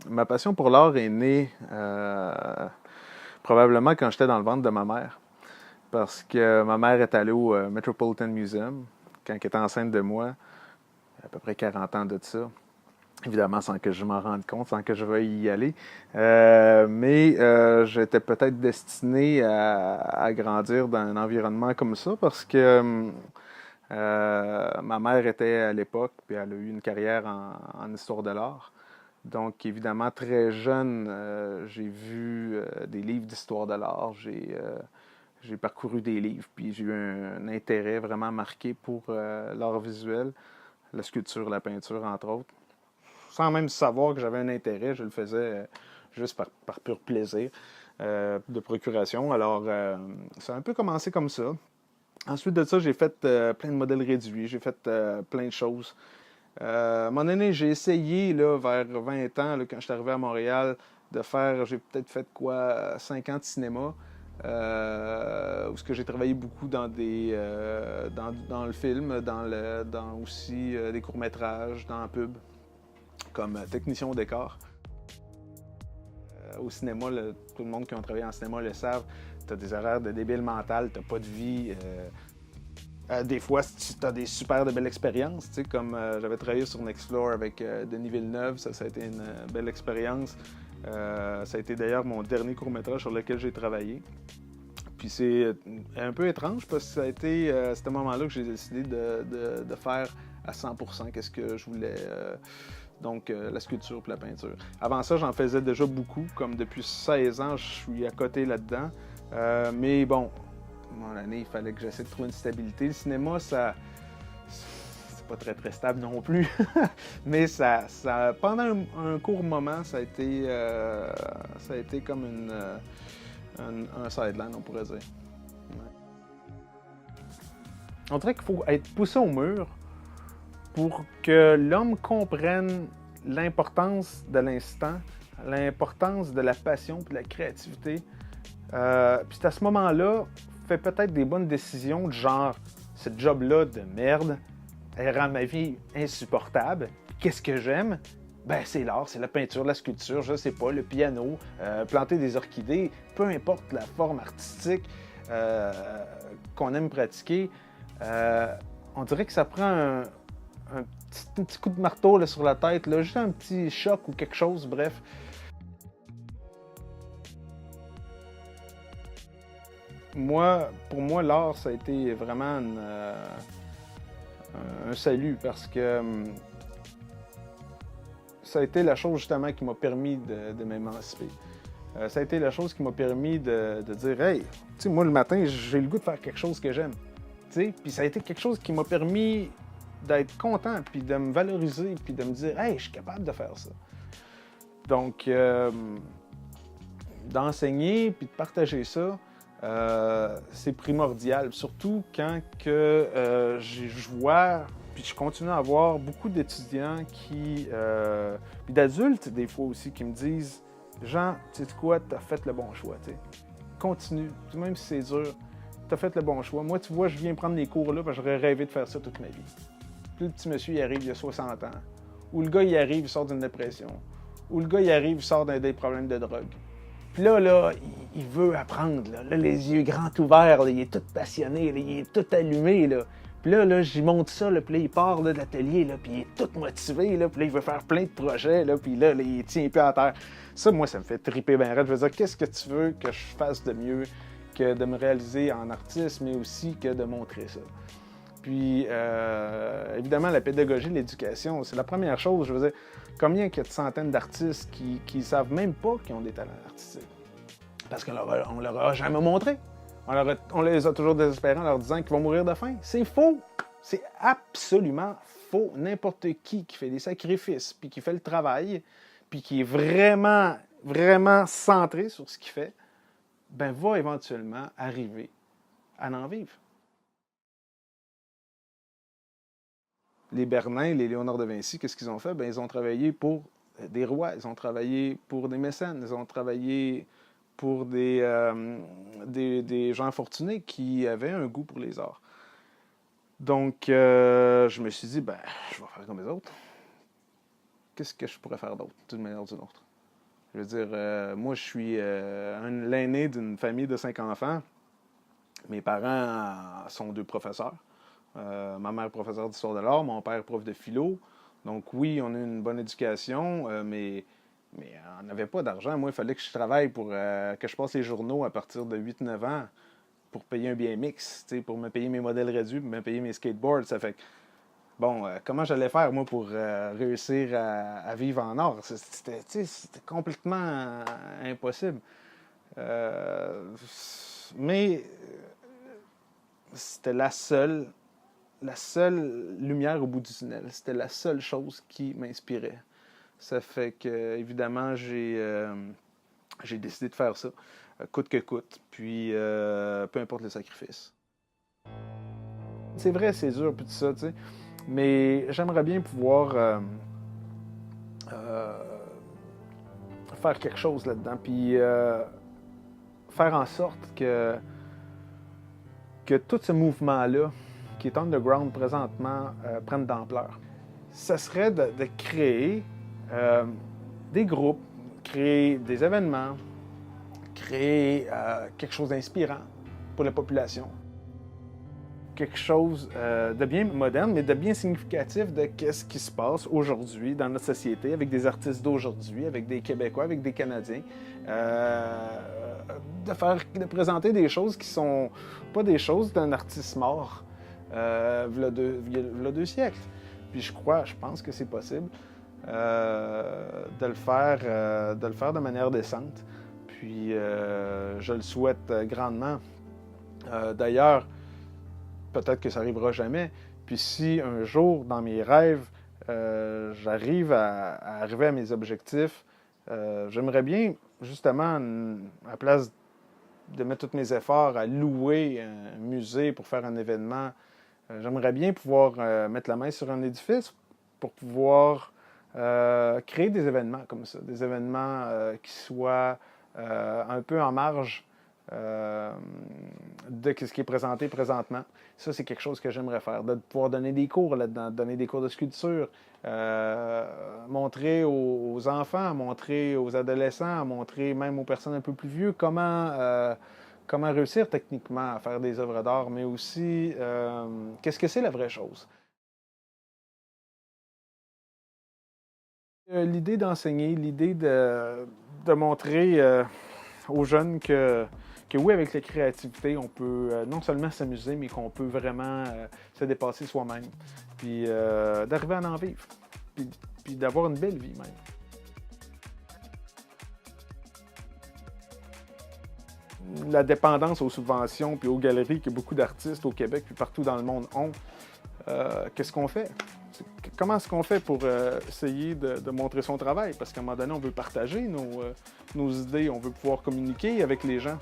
Ma passion pour l'art est née probablement quand j'étais dans le ventre de ma mère. Parce que ma mère est allée au Metropolitan Museum quand elle était enceinte de moi, à peu près 40 ans de ça. Évidemment, sans que je m'en rende compte, sans que je veuille y aller. Mais j'étais peut-être destiné à grandir dans un environnement comme ça parce que ma mère était à l'époque, puis elle a eu une carrière en histoire de l'art. Donc, évidemment, très jeune, j'ai vu des livres d'histoire de l'art. J'ai parcouru des livres, puis j'ai eu un intérêt vraiment marqué pour l'art visuel, la sculpture, la peinture, entre autres. Sans même savoir que j'avais un intérêt, je le faisais juste par pur plaisir de procuration. Alors, ça a un peu commencé comme ça. Ensuite de ça, j'ai fait plein de modèles réduits, j'ai fait plein de choses. À un moment donné, j'ai essayé, là, vers 20 ans, là, quand je suis arrivé à Montréal, de faire, j'ai peut-être fait quoi, 5 ans de cinéma, où ce que j'ai travaillé beaucoup dans le film, dans aussi des courts-métrages, dans la pub, comme technicien au décor. Au cinéma, tout le monde qui a travaillé en cinéma le savent, tu as des horaires de débile mental, tu n'as pas de vie. Des fois, tu as des super de belles expériences, comme j'avais travaillé sur Nextfloor avec Denis Villeneuve, ça a été une belle expérience. Ça a été d'ailleurs mon dernier court-métrage sur lequel j'ai travaillé. Puis c'est un peu étrange parce que ça a été à ce moment-là que j'ai décidé de faire à 100% qu'est-ce que je voulais. Donc la sculpture et la peinture. Avant ça, j'en faisais déjà beaucoup, comme depuis 16 ans, je suis à côté là-dedans. Mais bon, mon année, il fallait que j'essaie de trouver une stabilité. Le cinéma, c'est pas très très stable non plus. Mais pendant un court moment, ça a été comme un sideline, on pourrait dire. Ouais. On dirait qu'il faut être poussé au mur pour que l'homme comprenne l'importance de l'instant, l'importance de la passion et de la créativité. Puis c'est à ce moment-là, fait peut-être des bonnes décisions du genre, ce job-là de merde, elle rend ma vie insupportable. Qu'est-ce que j'aime? Ben, c'est l'art, c'est la peinture, la sculpture, je sais pas, le piano, planter des orchidées, peu importe la forme artistique qu'on aime pratiquer. On dirait que ça prend un petit coup de marteau là, sur la tête, là, juste un petit choc ou quelque chose, bref. Pour moi, l'art, ça a été vraiment un salut parce que ça a été la chose justement qui m'a permis de m'émanciper. Ça a été la chose qui m'a permis de dire, hey, tu sais, moi le matin, j'ai le goût de faire quelque chose que j'aime. Puis ça a été quelque chose qui m'a permis d'être content, puis de me valoriser, puis de me dire, hey, je suis capable de faire ça. Donc, d'enseigner, puis de partager ça, c'est primordial. Surtout quand je vois, puis je continue à avoir beaucoup d'étudiants puis d'adultes des fois aussi, qui me disent, Jean, tu sais quoi, t'as fait le bon choix, t'sais. Continue, même si c'est dur, t'as fait le bon choix. Moi, tu vois, je viens prendre les cours là, parce que j'aurais rêvé de faire ça toute ma vie. Puis le petit monsieur, il arrive, il a 60 ans. Ou le gars, il arrive, il sort d'une dépression. Ou le gars, il arrive, il sort des problèmes de drogue. Puis là, il veut apprendre. Là, les yeux grands ouverts, là, il est tout passionné, là, il est tout allumé. Là. Puis là, j'y montre ça, là, puis là, il part là, de l'atelier, là, puis il est tout motivé, là, puis là, il veut faire plein de projets, là, puis là, il tient un peu à terre. Ça, moi, ça me fait triper bien raide. Je veux dire, qu'est-ce que tu veux que je fasse de mieux que de me réaliser en artiste, mais aussi que de montrer ça? Puis, évidemment, la pédagogie, l'éducation, c'est la première chose. Je veux dire, combien il y a de centaines d'artistes qui ne savent même pas qu'ils ont des talents artistiques? Parce qu'on ne leur a jamais montré. On les a toujours désespérés en leur disant qu'ils vont mourir de faim. C'est faux! C'est absolument faux. N'importe qui fait des sacrifices, puis qui fait le travail, puis qui est vraiment, vraiment centré sur ce qu'il fait, ben va éventuellement arriver à en vivre. Les Bernin, les Léonard de Vinci, qu'est-ce qu'ils ont fait? Ben, ils ont travaillé pour des rois, ils ont travaillé pour des mécènes, ils ont travaillé pour des gens fortunés qui avaient un goût pour les arts. Donc, je me suis dit, ben, je vais faire comme les autres. Qu'est-ce que je pourrais faire d'autre, d'une manière ou d'une autre? Je veux dire, moi, je suis l'aîné d'une famille de 5 enfants. Mes parents sont 2 professeurs. Ma mère est professeure d'histoire de l'art, mon père prof de philo. Donc oui, on a une bonne éducation, mais on n'avait pas d'argent. Moi, il fallait que je travaille pour que je passe les journaux à partir de 8-9 ans pour payer un BMX, pour me payer mes modèles réduits, pour me payer mes skateboards. Ça fait que, bon, comment j'allais faire, moi, pour réussir à vivre en or? C'était complètement impossible. Mais c'était la seule lumière au bout du tunnel. C'était la seule chose qui m'inspirait. Ça fait que, évidemment, j'ai décidé de faire ça, coûte que coûte, puis peu importe le sacrifice. C'est vrai, c'est dur, puis tout ça, tu sais, mais j'aimerais bien pouvoir faire quelque chose là-dedans, puis faire en sorte que tout ce mouvement-là, qui est underground présentement, prenne d'ampleur. Ça serait de créer des groupes, créer des événements, créer quelque chose d'inspirant pour la population. Quelque chose de bien moderne, mais de bien significatif de ce qui se passe aujourd'hui dans notre société, avec des artistes d'aujourd'hui, avec des Québécois, avec des Canadiens. De présenter des choses qui sont pas des choses d'un artiste mort v'là 2 siècles. Puis je pense que c'est possible de le faire de manière décente. Puis je le souhaite grandement. D'ailleurs, peut-être que ça n'arrivera jamais. Puis si un jour, dans mes rêves, j'arrive à arriver à mes objectifs, j'aimerais bien, justement, à la place de mettre tous mes efforts à louer un musée pour faire un événement, j'aimerais bien pouvoir mettre la main sur un édifice pour pouvoir créer des événements comme ça, des événements qui soient un peu en marge de ce qui est présenté présentement. Ça, c'est quelque chose que j'aimerais faire, de pouvoir donner des cours là-dedans, donner des cours de sculpture, montrer aux enfants, montrer aux adolescents, montrer même aux personnes un peu plus vieux comment réussir techniquement à faire des œuvres d'art, mais aussi qu'est-ce que c'est la vraie chose. L'idée d'enseigner, l'idée de montrer aux jeunes que oui, avec la créativité, on peut non seulement s'amuser, mais qu'on peut vraiment se dépasser soi-même, puis d'arriver à en vivre, puis d'avoir une belle vie même. La dépendance aux subventions puis aux galeries que beaucoup d'artistes au Québec puis partout dans le monde ont, qu'est-ce qu'on fait? Comment est-ce qu'on fait pour essayer de montrer son travail? Parce qu'à un moment donné, on veut partager nos idées, on veut pouvoir communiquer avec les gens.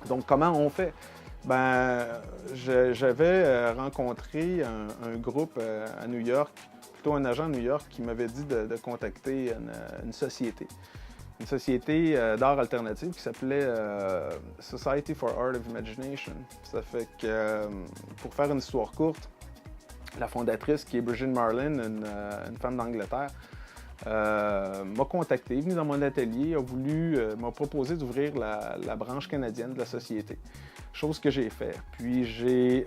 Donc, comment on fait? J'avais rencontré un groupe à New York, plutôt un agent à New York, qui m'avait dit de contacter une société. Une société d'art alternatif qui s'appelait Society for Art of Imagination. Ça fait que, pour faire une histoire courte, la fondatrice, qui est Brigitte Marlin, une femme d'Angleterre, m'a contacté, est venue dans mon atelier, m'a proposé d'ouvrir la branche canadienne de la société. Chose que j'ai fait. Puis j'ai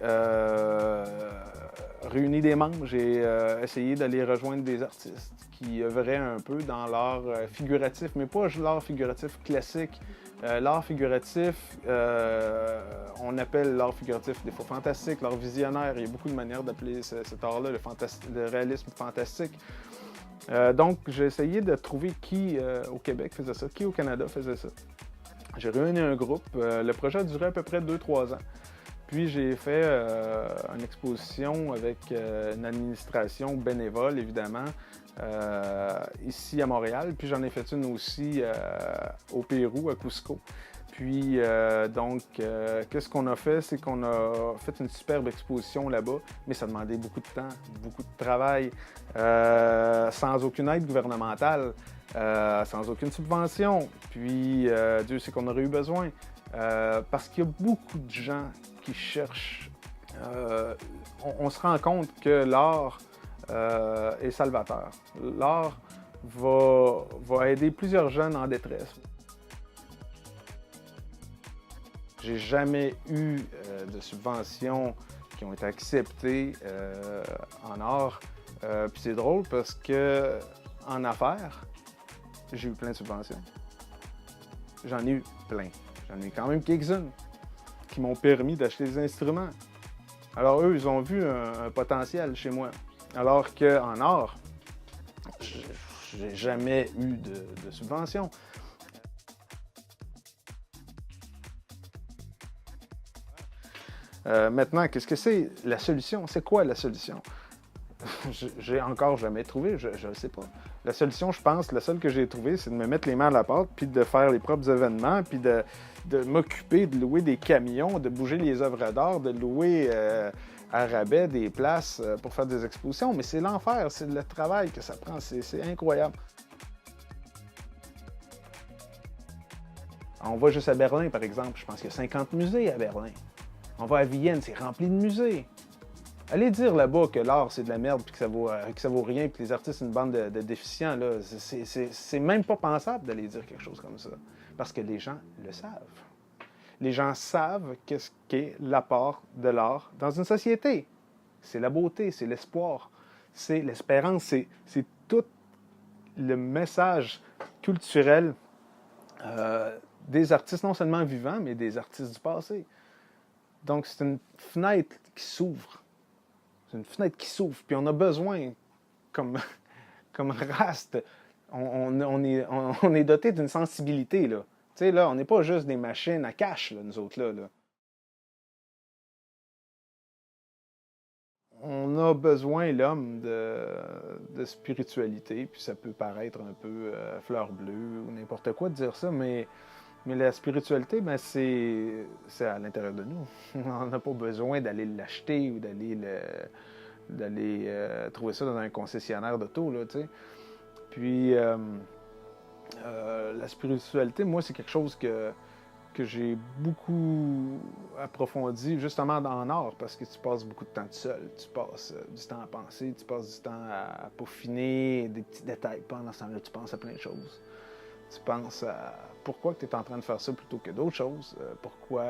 réuni des membres, j'ai essayé d'aller rejoindre des artistes qui œuvraient un peu dans l'art figuratif, mais pas l'art figuratif classique. L'art figuratif, on appelle l'art figuratif des fois fantastique, l'art visionnaire. Il y a beaucoup de manières d'appeler cet art-là, le réalisme fantastique. Donc, j'ai essayé de trouver qui au Québec faisait ça, qui au Canada faisait ça. J'ai réuni un groupe. Le projet a duré à peu près 2-3 ans. Puis, j'ai fait une exposition avec une administration bénévole, évidemment, ici à Montréal. Puis, j'en ai fait une aussi au Pérou, à Cusco. Puis, qu'est-ce qu'on a fait? C'est qu'on a fait une superbe exposition là-bas, mais ça demandait beaucoup de temps, beaucoup de travail, sans aucune aide gouvernementale, sans aucune subvention. Puis, Dieu sait qu'on aurait eu besoin, parce qu'il y a beaucoup de gens qui cherchent. On se rend compte que l'art est salvateur. L'art va aidé plusieurs jeunes en détresse. J'ai jamais eu de subventions qui ont été acceptées en art. Puis c'est drôle parce que en affaires, j'ai eu plein de subventions. J'en ai eu plein. J'en ai eu quand même quelques-unes qui m'ont permis d'acheter des instruments. Alors eux, ils ont vu un potentiel chez moi. Alors qu'en art, j'ai jamais eu de subvention. Maintenant, qu'est-ce que c'est la solution? C'est quoi la solution? J'ai encore jamais trouvé, je ne sais pas. La solution, je pense, la seule que j'ai trouvée, c'est de me mettre les mains à la pâte, puis de faire les propres événements, puis de m'occuper de louer des camions, de bouger les œuvres d'art, de louer à rabais des places pour faire des expositions. Mais c'est l'enfer, c'est le travail que ça prend, c'est incroyable. On va juste à Berlin, par exemple, je pense qu'il y a 50 musées à Berlin. On va à Vienne, c'est rempli de musées. Allez dire là-bas que l'art, c'est de la merde, puis que ça vaut rien, puis que les artistes, c'est une bande de déficients, là. C'est même pas pensable d'aller dire quelque chose comme ça. Parce que les gens le savent. Les gens savent qu'est-ce qu'est l'apport de l'art dans une société. C'est la beauté, c'est l'espoir, c'est l'espérance, c'est tout le message culturel des artistes non seulement vivants, mais des artistes du passé. Donc, c'est une fenêtre qui s'ouvre. C'est une fenêtre qui s'ouvre. Puis on a besoin, comme race, on est doté d'une sensibilité, là. Tu sais, là, on n'est pas juste des machines à cash, là, nous autres, là. On a besoin, l'homme, de spiritualité, puis ça peut paraître un peu fleur bleue ou n'importe quoi de dire ça, mais la spiritualité, ben, c'est à l'intérieur de nous. On n'a pas besoin d'aller l'acheter ou d'aller trouver ça dans un concessionnaire d'auto, là, tu sais. Puis, la spiritualité, moi, c'est quelque chose que j'ai beaucoup approfondi, justement en art, parce que tu passes beaucoup de temps tout seul. Tu passes du temps à penser, tu passes du temps à peaufiner des petits détails. Pendant ce temps-là, tu penses à plein de choses. Tu penses à pourquoi tu es en train de faire ça plutôt que d'autres choses, pourquoi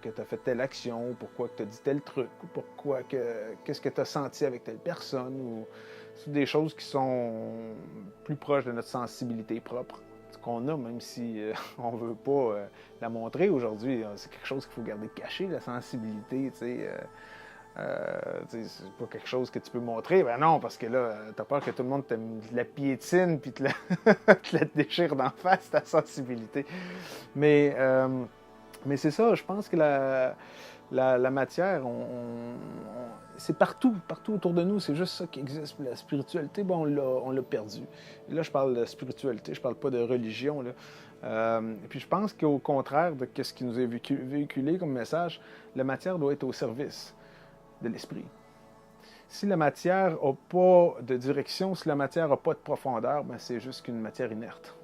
que tu as fait telle action, pourquoi que tu as dit tel truc, ou pourquoi qu'est-ce que tu as senti avec telle personne, ou c'est des choses qui sont plus proches de notre sensibilité propre, qu'on a, même si on ne veut pas la montrer aujourd'hui. C'est quelque chose qu'il faut garder caché, la sensibilité, tu sais. C'est pas quelque chose que tu peux montrer. Ben non, parce que là, t'as peur que tout le monde te la piétine puis te la déchire d'en face, ta sensibilité. Mais c'est ça, je pense que la matière, c'est partout autour de nous. C'est juste ça qui existe. La spiritualité, bon, on l'a perdu. Et là, je parle de spiritualité, je parle pas de religion, là. Et puis je pense qu'au contraire de ce qui nous est véhiculé comme message, la matière doit être au service de l'esprit. Si la matière n'a pas de direction, si la matière n'a pas de profondeur, ben c'est juste qu'une matière inerte.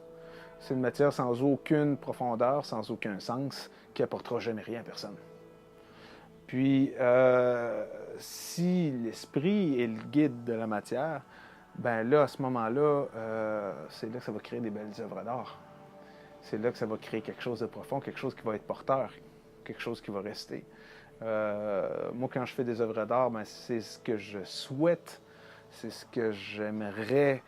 C'est une matière sans aucune profondeur, sans aucun sens, qui apportera jamais rien à personne. Puis, si l'esprit est le guide de la matière, ben là, à ce moment-là, c'est là que ça va créer des belles œuvres d'art. C'est là que ça va créer quelque chose de profond, quelque chose qui va être porteur, quelque chose qui va rester. Moi, quand je fais des œuvres d'art, ben, c'est ce que je souhaite, c'est ce que j'aimerais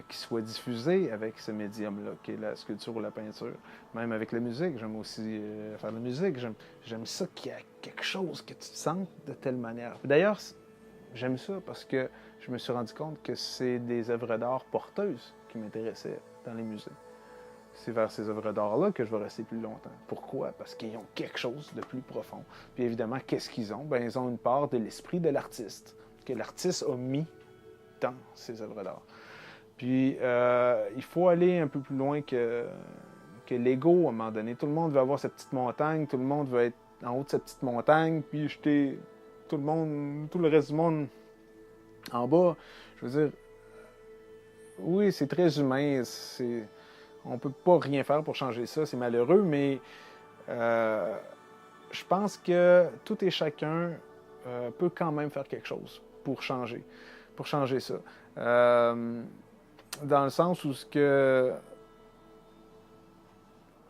qui soit diffusé avec ce médium-là, qui est la sculpture ou la peinture. Même avec la musique, j'aime aussi faire de la musique. J'aime ça qu'il y a quelque chose que tu te sentes de telle manière. D'ailleurs, j'aime ça parce que je me suis rendu compte que c'est des œuvres d'art porteuses qui m'intéressaient dans les musées. C'est vers ces œuvres d'art-là que je vais rester plus longtemps. Pourquoi? Parce qu'ils ont quelque chose de plus profond. Puis évidemment, qu'est-ce qu'ils ont? Ben, ils ont une part de l'esprit de l'artiste, que l'artiste a mis dans ces œuvres d'art. Puis, il faut aller un peu plus loin que l'ego, à un moment donné. Tout le monde veut avoir cette petite montagne, tout le monde veut être en haut de cette petite montagne, puis jeter tout le reste du monde en bas. Je veux dire, oui, c'est très humain, on ne peut pas rien faire pour changer ça, c'est malheureux, mais je pense que tout et chacun peut quand même faire quelque chose pour changer ça. dans le sens où ce que,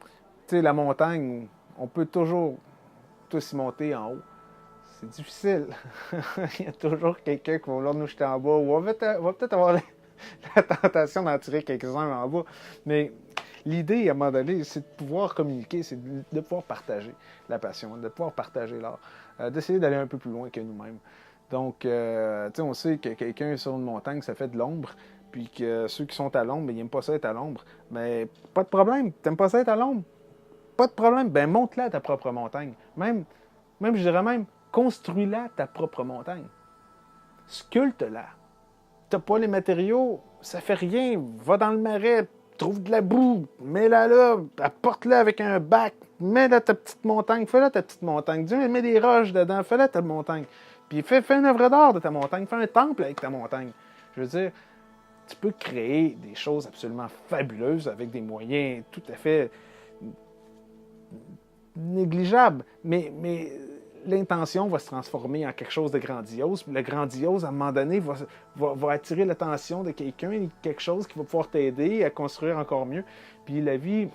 tu sais, la montagne, on peut toujours tous y monter en haut. C'est difficile. Il y a toujours quelqu'un qui va vouloir nous jeter en bas, ou on va peut-être avoir la tentation d'en tirer quelques-uns en bas. Mais l'idée, à un moment donné, c'est de pouvoir communiquer, c'est de pouvoir partager la passion, de pouvoir partager l'art, d'essayer d'aller un peu plus loin que nous-mêmes. Donc, tu sais, on sait que quelqu'un sur une montagne, ça fait de l'ombre, puis que ceux qui sont à l'ombre, ils n'aiment pas ça être à l'ombre. Mais pas de problème, t'aimes pas ça être à l'ombre? Pas de problème, ben monte-la ta propre montagne. Je dirais même, construis-la ta propre montagne. Sculpte-la. T'as pas les matériaux, ça fait rien. Va dans le marais, trouve de la boue, mets-la là, apporte-la avec un bac, mets-la ta petite montagne, fais-la ta petite montagne. Dis, mets des roches dedans, fais-la ta montagne. Puis fais une œuvre d'art de ta montagne, fais un temple avec ta montagne. Je veux dire, tu peux créer des choses absolument fabuleuses avec des moyens tout à fait négligeables, mais l'intention va se transformer en quelque chose de grandiose. Puis le grandiose, à un moment donné, va attirer l'attention de quelqu'un, quelque chose qui va pouvoir t'aider à construire encore mieux. Puis la vie,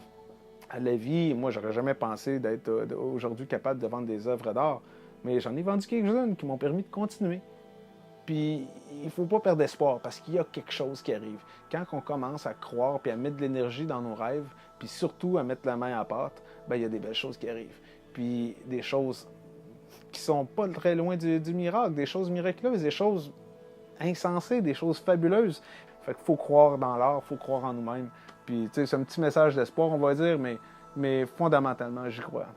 moi, j'aurais jamais pensé d'être aujourd'hui capable de vendre des œuvres d'art, mais j'en ai vendu quelques-unes qui m'ont permis de continuer. Puis il ne faut pas perdre espoir parce qu'il y a quelque chose qui arrive. Quand on commence à croire puis à mettre de l'énergie dans nos rêves, puis surtout à mettre la main à pâte, ben il y a des belles choses qui arrivent. Puis des choses qui sont pas très loin du miracle, des choses miraculeuses, des choses insensées, des choses fabuleuses. Fait qu'il faut croire dans l'art, il faut croire en nous-mêmes. Puis tu sais, c'est un petit message d'espoir, on va dire, mais fondamentalement, j'y crois.